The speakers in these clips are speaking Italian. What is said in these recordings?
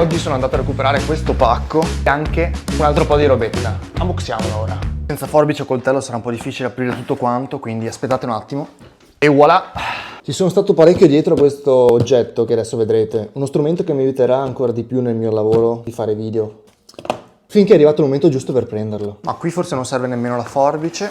Oggi sono andato a recuperare questo pacco e anche un altro po' di robetta. Unboxiamolo ora. Senza forbice o coltello sarà un po' difficile aprire tutto quanto, quindi aspettate un attimo. E voilà! Ci sono stato parecchio dietro a questo oggetto che adesso vedrete. Uno strumento che mi aiuterà ancora di più nel mio lavoro di fare video. Finché è arrivato il momento giusto per prenderlo. Ma qui forse non serve nemmeno la forbice.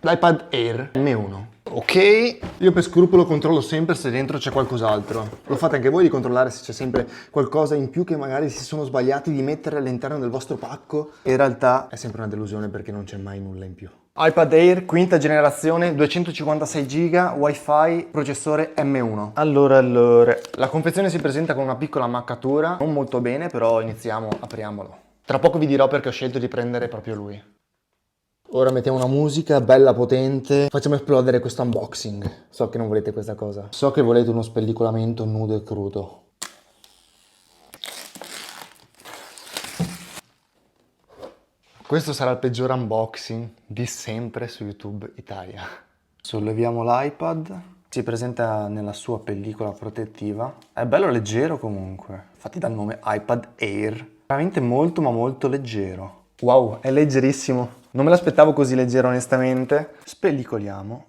L'iPad Air M1. Ok, io per scrupolo controllo sempre se dentro c'è qualcos'altro. Lo fate anche voi di controllare se c'è sempre qualcosa in più che magari si sono sbagliati di mettere all'interno del vostro pacco. In realtà è sempre una delusione perché non c'è mai nulla in più. iPad Air, quinta generazione, 256 GB, Wi-Fi, processore M1. Allora, la confezione si presenta con una piccola ammaccatura, non molto bene, però iniziamo, apriamolo. Tra poco vi dirò perché ho scelto di prendere proprio lui. Ora mettiamo una musica bella potente, facciamo esplodere questo unboxing. So che non volete questa cosa. So che volete uno spellicolamento nudo e crudo. Questo sarà il peggior unboxing di sempre su YouTube Italia. Solleviamo l'iPad. Si presenta nella sua pellicola protettiva. È bello leggero comunque. Infatti dal nome iPad Air. Veramente molto ma molto leggero. Wow, è leggerissimo. Non me l'aspettavo così leggero onestamente. Spellicoliamo.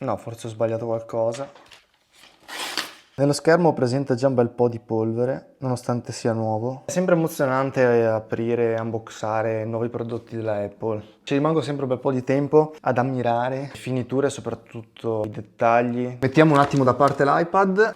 No, forse ho sbagliato qualcosa. Nello schermo presenta già un bel po' di polvere, nonostante sia nuovo. È sempre emozionante aprire e unboxare nuovi prodotti della Apple. Ci rimango sempre un bel po' di tempo ad ammirare le finiture e soprattutto i dettagli. Mettiamo un attimo da parte l'iPad.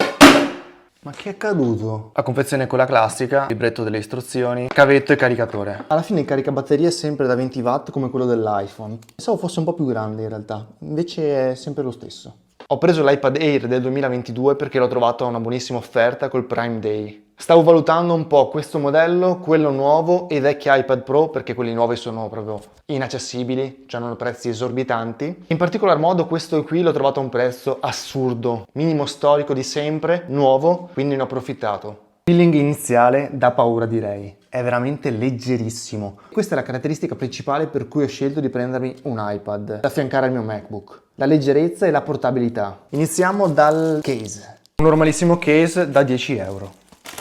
Ma che è accaduto? La confezione è quella classica, libretto delle istruzioni, cavetto e caricatore. Alla fine il caricabatterie è sempre da 20 watt come quello dell'iPhone. Pensavo fosse un po' più grande in realtà, invece è sempre lo stesso. Ho preso l'iPad Air del 2022 perché l'ho trovato a una buonissima offerta col Prime Day. Stavo valutando un po' questo modello, quello nuovo e i vecchi iPad Pro perché quelli nuovi sono proprio inaccessibili, cioè hanno prezzi esorbitanti. In particolar modo questo qui l'ho trovato a un prezzo assurdo, minimo storico di sempre, nuovo, quindi ne ho approfittato. Feeling iniziale da paura direi, è veramente leggerissimo. Questa è la caratteristica principale per cui ho scelto di prendermi un iPad da affiancare al mio MacBook, la leggerezza e la portabilità. Iniziamo dal case, un normalissimo case da 10 euro.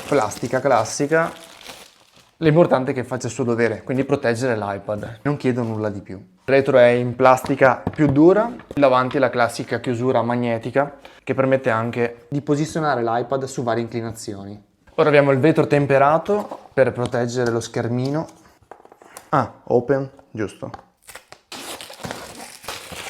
Plastica classica, l'importante è che faccia il suo dovere, quindi proteggere l'iPad, non chiedo nulla di più. Il retro è in plastica più dura, il davanti è la classica chiusura magnetica che permette anche di posizionare l'iPad su varie inclinazioni. Ora abbiamo il vetro temperato per proteggere lo schermino. Ah, open, giusto.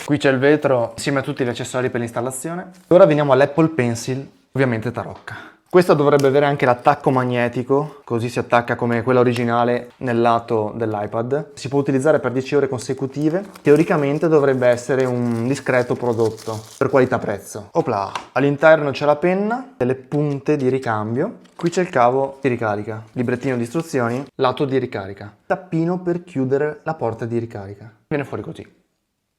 Qui c'è il vetro insieme a tutti gli accessori per l'installazione. Ora veniamo all'Apple Pencil, ovviamente tarocca. Questa dovrebbe avere anche l'attacco magnetico, così si attacca come quella originale nel lato dell'iPad. Si può utilizzare per 10 ore consecutive. Teoricamente dovrebbe essere un discreto prodotto per qualità-prezzo. Opla! All'interno c'è la penna, delle punte di ricambio. Qui c'è il cavo di ricarica, librettino di istruzioni, lato di ricarica. Tappino per chiudere la porta di ricarica. Viene fuori così.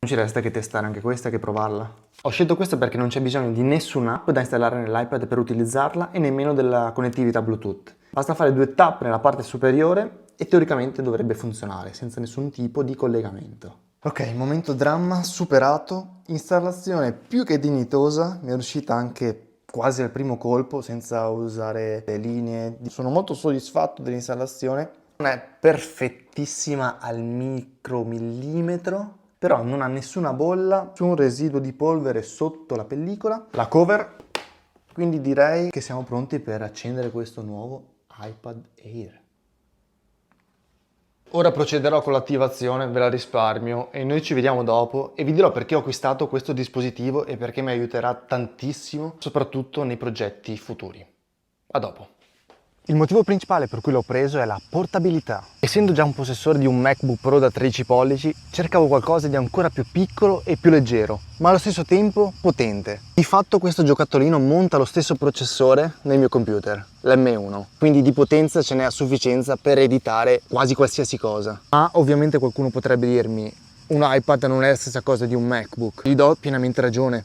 Non ci resta che testare anche questa e che provarla. Ho scelto questa perché non c'è bisogno di nessun'app da installare nell'iPad per utilizzarla e nemmeno della connettività Bluetooth. Basta fare 2 tap nella parte superiore e teoricamente dovrebbe funzionare senza nessun tipo di collegamento. Ok, momento dramma superato, installazione più che dignitosa, mi è riuscita anche quasi al primo colpo senza usare le linee. Sono molto soddisfatto dell'installazione, non è perfettissima al micromillimetro, però non ha nessuna bolla, c'è un residuo di polvere sotto la pellicola, la cover, quindi direi che siamo pronti per accendere questo nuovo iPad Air. Ora procederò con l'attivazione, ve la risparmio e noi ci vediamo dopo e vi dirò perché ho acquistato questo dispositivo e perché mi aiuterà tantissimo, soprattutto nei progetti futuri. A dopo. Il motivo principale per cui l'ho preso è la portabilità. Essendo già un possessore di un MacBook Pro da 13 pollici, cercavo qualcosa di ancora più piccolo e più leggero, ma allo stesso tempo potente. Di fatto questo giocattolino monta lo stesso processore nel mio computer, l'M1, quindi di potenza ce n'è a sufficienza per editare quasi qualsiasi cosa. Ma ovviamente qualcuno potrebbe dirmi, un iPad non è la stessa cosa di un MacBook. Gli do pienamente ragione,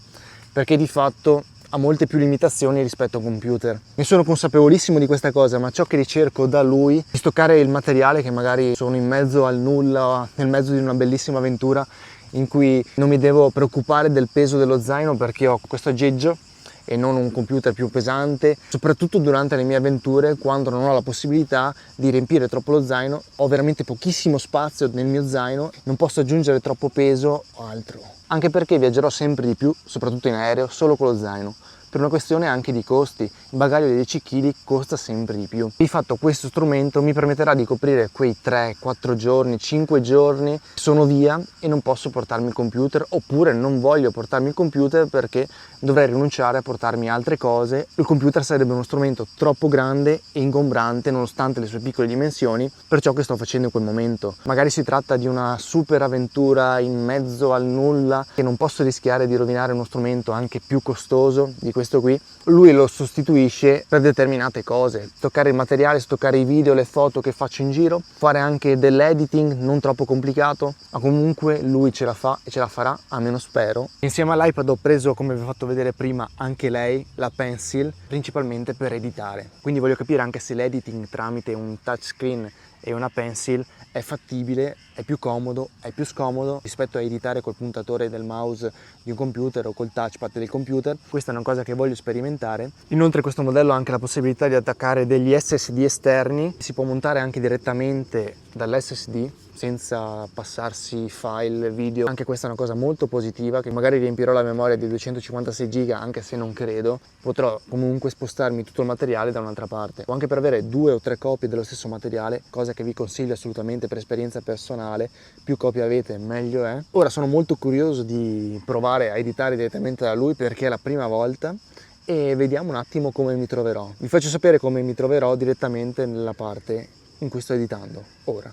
perché di fatto ha molte più limitazioni rispetto a un computer. Ne sono consapevolissimo di questa cosa, ma ciò che ricerco da lui è stoccare il materiale che magari sono in mezzo al nulla, nel mezzo di una bellissima avventura in cui non mi devo preoccupare del peso dello zaino perché ho questo aggeggio e non un computer più pesante, soprattutto durante le mie avventure, quando non ho la possibilità di riempire troppo lo zaino, ho veramente pochissimo spazio nel mio zaino, non posso aggiungere troppo peso o altro, anche perché viaggerò sempre di più, soprattutto in aereo, solo con lo zaino. Per una questione anche di costi, il bagaglio di 10 kg costa sempre di più. Di fatto questo strumento mi permetterà di coprire quei 3, 4 giorni, 5 giorni, sono via e non posso portarmi il computer, oppure non voglio portarmi il computer perché dovrei rinunciare a portarmi altre cose. Il computer sarebbe uno strumento troppo grande e ingombrante nonostante le sue piccole dimensioni per ciò che sto facendo in quel momento. Magari si tratta di una super avventura in mezzo al nulla che non posso rischiare di rovinare uno strumento anche più costoso di questo qui. Lui lo sostituisce per determinate cose, toccare il materiale, stoccare i video, le foto che faccio in giro, fare anche dell'editing non troppo complicato, ma comunque lui ce la fa e ce la farà, almeno spero. Insieme all'iPad ho preso, come vi ho fatto vedere prima, anche lei, la Pencil, principalmente per editare. Quindi voglio capire anche se l'editing tramite un touchscreen e una Pencil è fattibile, è più comodo, è più scomodo rispetto a editare col puntatore del mouse di un computer o col touchpad del computer. Questa è una cosa che voglio sperimentare. Inoltre questo modello ha anche la possibilità di attaccare degli SSD esterni, si può montare anche direttamente dall'SSD senza passarsi file, video. Anche questa è una cosa molto positiva, che magari riempirò la memoria di 256 GB, anche se non credo, potrò comunque spostarmi tutto il materiale da un'altra parte, o anche per avere 2 o 3 copie dello stesso materiale, cosa che vi consiglio assolutamente per esperienza personale. Più copie avete meglio è. Ora sono molto curioso di provare a editare direttamente da lui perché è la prima volta e vediamo un attimo come mi troverò. Vi faccio sapere come mi troverò direttamente nella parte in cui sto editando ora.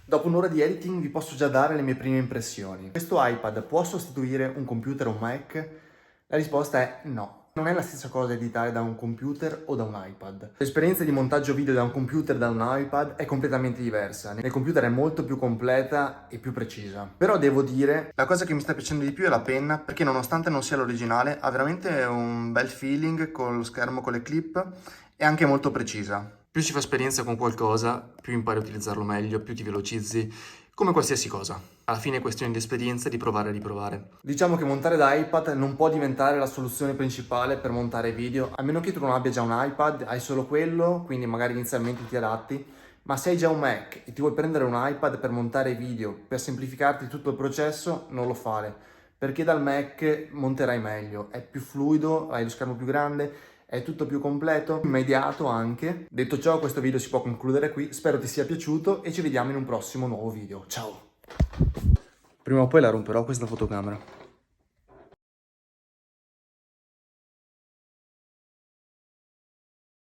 Dopo un'ora di editing vi posso già dare le mie prime impressioni. Questo iPad può sostituire un computer o un Mac? La risposta è no. Non è la stessa cosa editare da un computer o da un iPad. L'esperienza di montaggio video da un computer e da un iPad è completamente diversa. Nel computer è molto più completa e più precisa. Però devo dire, la cosa che mi sta piacendo di più è la penna, perché nonostante non sia l'originale, ha veramente un bel feeling con lo schermo, con le clip, e anche molto precisa. Più si fa esperienza con qualcosa, più impari a utilizzarlo meglio, più ti velocizzi, come qualsiasi cosa. Alla fine è questione di esperienza e di provare e riprovare. Diciamo che montare da iPad non può diventare la soluzione principale per montare video, a meno che tu non abbia già un iPad, hai solo quello, quindi magari inizialmente ti adatti, ma se hai già un Mac e ti vuoi prendere un iPad per montare video, per semplificarti tutto il processo, non lo fare, perché dal Mac monterai meglio, è più fluido, hai lo schermo più grande, è tutto più completo, immediato anche. Detto ciò, questo video si può concludere qui, spero ti sia piaciuto e ci vediamo in un prossimo nuovo video. Ciao! Prima o poi la romperò questa fotocamera.